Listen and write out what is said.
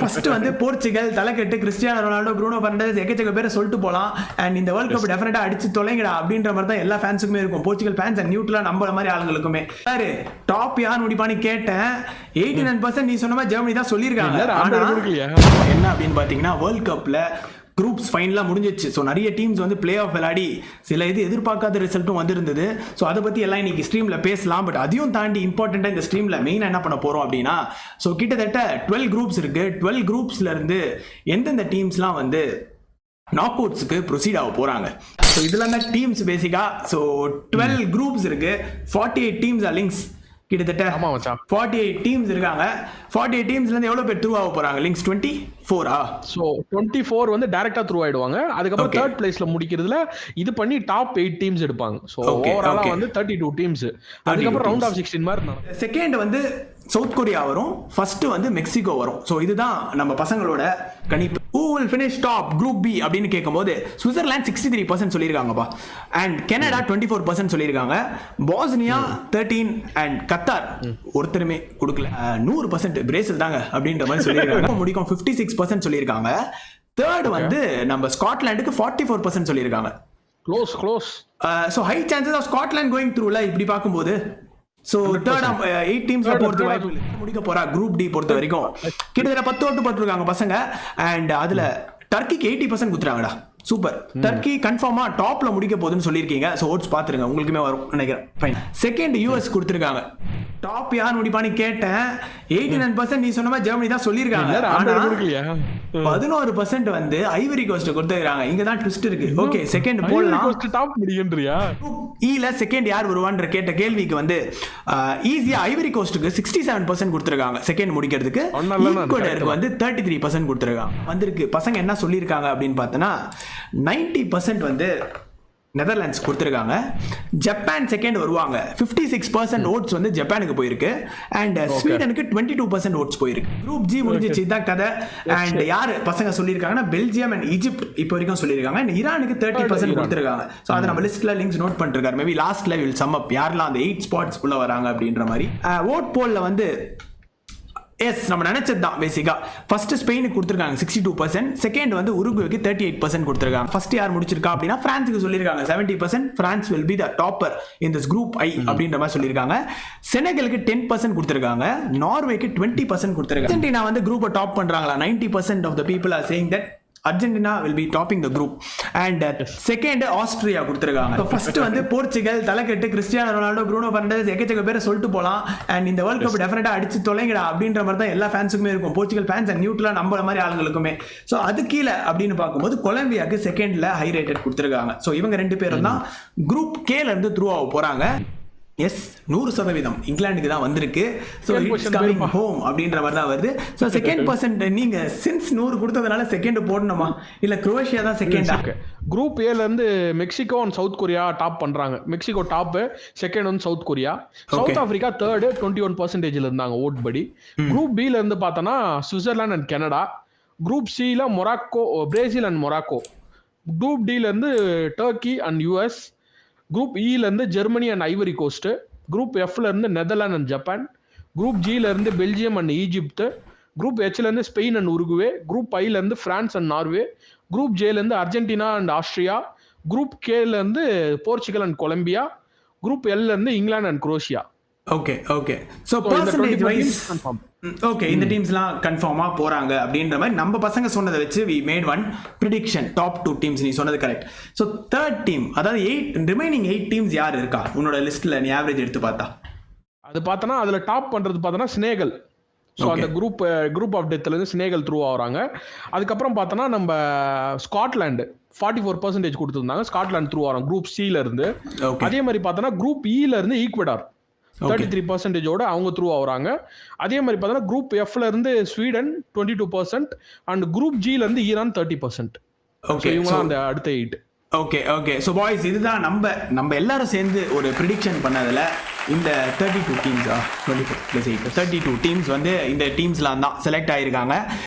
First வந்து Portugal தலைக்கட்டு Cristiano Ronaldo Bruno Fernandes எக்கச்சக்க பேரை சொல்லிட்டு போலாம். அண்ட் இந்த வேர்ல்ட் கப் டெஃபினட்டா அடிச்சு தொலைங்கடா அப்படின்ற மாதிரி தான் எல்லா ஃபேன்ஸுக்குமே இருக்கும். போர்ச்சுகல் ஃபேன்ஸ் அண்ட் நியூட்ரலா நம்புற மாதிரி ஆளுங்களுக்குமே. சார் டாப் யார் முடிப்பான்னு கேட்டேன். 89% நீ சொன்ன மாதிரி ஜெர்மனி தான் சொல்லியிருக்காங்க. என்ன அப்படின்னு பாத்தீங்கன்னா வேர்ல்ட் கப்ல குரூப்ஸ் ஃபைனலாக முடிஞ்சிச்சு. ஸோ நிறைய டீம்ஸ் வந்து பிளே ஆஃப் விளையாடி சில இது எதிர்பார்க்காத ரிசல்ட்டும் வந்திருந்தது. ஸோ அதை பற்றி எல்லாம் இன்னைக்கு ஸ்ட்ரீமில் பேசலாம். பட் அதையும் தாண்டி இம்பார்ட்டண்ட்டாக இந்த ஸ்ட்ரீமில் மெயினாக என்ன பண்ண போகிறோம் அப்படின்னா, ஸோ கிட்டத்தட்ட 12 குரூப்ஸ் இருக்குது. 12 குரூப்ஸ்லேருந்து எந்தெந்த டீம்ஸ்லாம் வந்து நாக் அவுட்ஸுக்கு ப்ரொசீட் ஆக போகிறாங்க. ஸோ இதில் தான் டீம்ஸ் பேசிக்காக. ஸோ 12 குரூப்ஸ் இருக்குது. 48 டீம்ஸ் லிங்க்ஸ் கிட்டத்தட்ட 48 டீம்ஸ் இருக்காங்க. 48 டீம்ஸ்ல இருந்து எவ்வளவு பேர் த்ரூ ஆக போறாங்க? லிங்க்ஸ் 24 சோ 24 வந்து டைரக்டா த்ரூ ஆயிடுவாங்க. அதுக்கு அப்புறம் தேர்ட் பிளேஸ்ல முடிக்கிறதுல இது பண்ணி டாப் 8 டீம்ஸ் எடுப்பாங்க. சோ ஓவராலா வந்து 32 டீம்ஸ். அதுக்கு அப்புறம் ரவுண்ட் ஆஃப் 16 மாதிரி நடக்கும். செகண்ட் வந்து சவுத் கொரியா வரும். ஃபர்ஸ்ட் வந்து மெக்சிகோ வரும். ஸோ இதுதான் நம்ம பசங்களோட கணிப்பு. Who will finish top group B அப்படின்னு கேட்கும்போது சுவிட்சர்லாந்து 63% சொல்லியிருக்காங்கப்பா. அண்ட் கனடா 24% சொல்லியிருக்காங்க. பாஸ்னியா 13 அண்ட் கத்தார் ஒருத்தருமே கொடுக்கல. 100% பிரேசில் தாங்க அப்படின்ற மாதிரி சொல்லியிருக்காங்க. முடிக்கும் 56% சொல்லியிருக்காங்க. தேர்ட் வந்து நம்ம ஸ்காட்லாண்டுக்கு 44% சொல்லியிருக்காங்க. Close. So high chances of Scotland going த்ரூல இப்படி பார்க்கும்போது. சோ தேர்ட் 8 டீம்ஸ்ல பொறுத்த வரைக்கும் முடிக்க போறா குரூப் டி பொறுத்த வரைக்கும் கிட்டத்தட்ட 10 ஓட்டு போட்டுருக்காங்க பசங்க. அண்ட் அதுல டர்க்கிக்கு 80% குத்துறாங்கடா. சூப்பர். டர்க்கி கன்ஃபார்மா டாப்ல முடிக்க போகுதுன்னு சொல்லியிருக்கீங்க. ஸோ ஓட்ஸ் பார்த்துருங்க, உங்களுக்குமே வரும் நினைக்கிறேன். ஃபைன். செகண்ட் யூஎஸ் கொடுத்துருக்காங்க. டாப் யார் முடிப்பான்னு கேட்டேன். 89% நீ சொன்ன மாதிரி ஜெர்மனி தான் சொல்லியிருக்காங்க. 11% வந்து ஐவரி கோஸ்ட் கொடுத்துருக்காங்க. இங்க தான் ட்விஸ்ட் இருக்கு. ஓகே செகண்ட் போடலாம். டாப் முடியன்றியா? ஈல செகண்ட் யார் வருவான்ற கேட்ட கேள்விக்கு வந்து ஈஸியா ஐவரி கோஸ்ட்டுக்கு 67% கொடுத்துருக்காங்க செகண்ட் முடிக்கிறதுக்கு. ஈக்குவடருக்கு வந்து 33% கொடுத்துருக்காங்க. வந்திருக்கு பசங்க என்ன சொல்லியிருக்காங்க அப்படின்னு பார்த்தோன்னா 90% வந்து நெதர்லாண்ட்ஸ் கொடுத்துருக்காங்க. ஜப்பான் செகண்ட் வருவாங்க. 56% ஓட்ஸ் வந்து ஜப்பானுக்கு போயிருக்கு. அண்ட் ஸ்வீடனுக்கு 22% ஓட்ஸ் போயிருக்கு. குரூப் ஜி முடிஞ்சிச்சு, இதான் கதை. அண்ட் யாரு பசங்க சொல்லியிருக்காங்கன்னா பெல்ஜியம் அண்ட் ஈஜிப்ட் இப்போ வரைக்கும் சொல்லியிருக்காங்க. அண்ட் ஈரானுக்கு 30% கொடுத்துருக்காங்க. ஸோ அதை நம்ம லிஸ்ட்ல லிங்க்ஸ் நோட் பண்ணிருக்காரு. மேபி லாஸ்ட்ல வில் சம் அப் யாரெல்லாம் அந்த 8 ஸ்பாட்ஸ் உள்ள வராங்க அப்படின்ற மாதிரி. ஓட் போல்ல வந்து எஸ் நம்ம நினைச்சது தான் பேசிக்கா. ஃபர்ஸ்ட் ஸ்பெயினுக்கு கொடுத்துருக்காங்க 62%. செகண்ட் வந்து உருகுவேக்கு 38% கொடுத்துருக்காங்க. ஃபர்ஸ்ட் யார் முடிச்சிருக்கா அப்படின்னா பிரான்ஸுக்கு சொல்லியிருக்காங்க 70%. France will be the topper in this group I அப்படின்ற மாதிரி சொல்லியிருக்காங்க. செனகலுக்கு 10% கொடுத்துருக்காங்க. நார்வேக்கு 20% கொடுத்துருக்காங்க. அர்ஜென்டினா வந்து குரூப்பை டாப் பண்றாங்களா? 90% of the people are saying that Argentina will be topping the group. And second Austria கொடுத்துருக்காங்க. ஃபர்ஸ்ட் வந்து போர்ச்சுகல் தலைக்கட்டு கிறிஸ்டியானோ ரொனால்டோ ப்ரூனோ ஃபெர்னாண்டஸ் எக்கச்சக்க பேரை சொல்லிட்டு போலாம். அண்ட் இந்த வேர்ல்ட் கப் டெஃபினட்டா அடிச்சு தொலைங்கடா அப்படின்ற மாதிரி தான் எல்லா ஃபேன்ஸுக்குமே இருக்கும். போர்ச்சுகல் ஃபேன்ஸ் அண்ட் நியூட்ரலா நம்புற மாதிரி ஆளுங்களுக்குமே. ஸோ அது கீழே அப்படின்னு பார்க்கும்போது கொலம்பியாக்கு செகண்ட்ல ஹை ரேட்டட் கொடுத்துருக்காங்க. ஸோ இவங்க 2 பேரும் தான் குரூப் கேல இருந்து த்ரூ ஆக போறாங்க. எஸ் 100% இங்கிலாந்துக்கு தான் வந்திருக்கு. ஸோ இட்ஸ் கமிங் ஹோம் அப்படின்ற மாதிரி தான் வருது. ஸோ செகண்ட் பர்சன்ட் நீங்க சின்ஸ் 100 கொடுத்ததுனால செகண்ட் போடணுமா இல்ல குரோஷியா தான் செகண்டா? குரூப் ஏல இருந்து Mexico and South Korea top பண்றாங்க. மெக்சிகோ டாப், செகண்ட் வந்து South Korea. South Africa third 21% இருந்தாங்க ஓட் படி. குரூப் பி ல இருந்து பார்த்தோன்னா Switzerland and Canada. Group C ல Morocco, Brazil and Morocco. Group D ல இருந்து டர்க்கி அண்ட் யூஎஸ். குரூப் இல இருந்து Germany and Ivory Coast. Group எஃப்ல இருந்து நெதர்லாந்து அண்ட் ஜப்பான். குரூப் ஜில இருந்து பெல்ஜியம் அண்ட் ஈஜிப்ட். குரூப் ஹெச்ல இருந்து ஸ்பெயின் அண்ட் உருகுவே. குரூப் ஐல இருந்து பிரான்ஸ் அண்ட் நார்வே. குரூப் ஜேல இருந்து அர்ஜென்டினா அண்ட் ஆஸ்திரியா. குரூப் கேல இருந்து போர்ச்சுகல் அண்ட் கொலம்பியா. குரூப் எல்ல இருந்து England and Croatia. Okay okay. So percentage wise okay இந்த டீம்ஸ்லாம் கன்ஃபார்மா போறாங்க அப்படின்ற மாதிரி நம்ம பசங்க சொன்னதை வச்சு we made one prediction. Top 2 teams நீ சொன்னது கரெக்ட். ஸோ தேர்ட் டீம் அதாவது ரிமைனிங் 8 டீம்ஸ் யார் இருக்கா உன்னோட லிஸ்ட்ல நீ ஆவரேஜ் எடுத்து பார்த்தா? அது பார்த்தனா அதுல டாப் பண்றது பார்த்தனா ஸ்னேகல். ஸோ அந்த குரூப் ஆஃப் டெத்ல இருந்து ஸ்னேகல் த்ரூ ஆகுறாங்க. அதுக்கப்புறம் பார்த்தோன்னா நம்ம ஸ்காட்லாண்டு 44% கொடுத்துருந்தாங்க. ஸ்காட்லாந்து த்ரூ ஆகிறாங்க குரூப் சில இருந்து. அதே மாதிரி பார்த்தோன்னா குரூப் இல இருந்து ஈக்வடார் 33% அவங்க த்ரூ ஆகுறாங்க. அதே மாதிரி பார்த்தோன்னா குரூப் எஃப்ல இருந்து ஸ்வீடன் 22% அண்ட் குரூப் ஜில இருந்து ஈரான் 30%. ஓகே இவங்க அந்த அடுத்த 8. Okay okay. ஸோ பாய்ஸ் இதுதான் நம்ம எல்லாரும் சேர்ந்து ஒரு ப்ரிடிக்ஷன் பண்ணதில் இந்த 32 டீம்ஸா 24 + 8 32 டீம்ஸ் வந்து இந்த டீம்ஸ்லாம் தான் செலக்ட் ஆகியிருக்காங்க.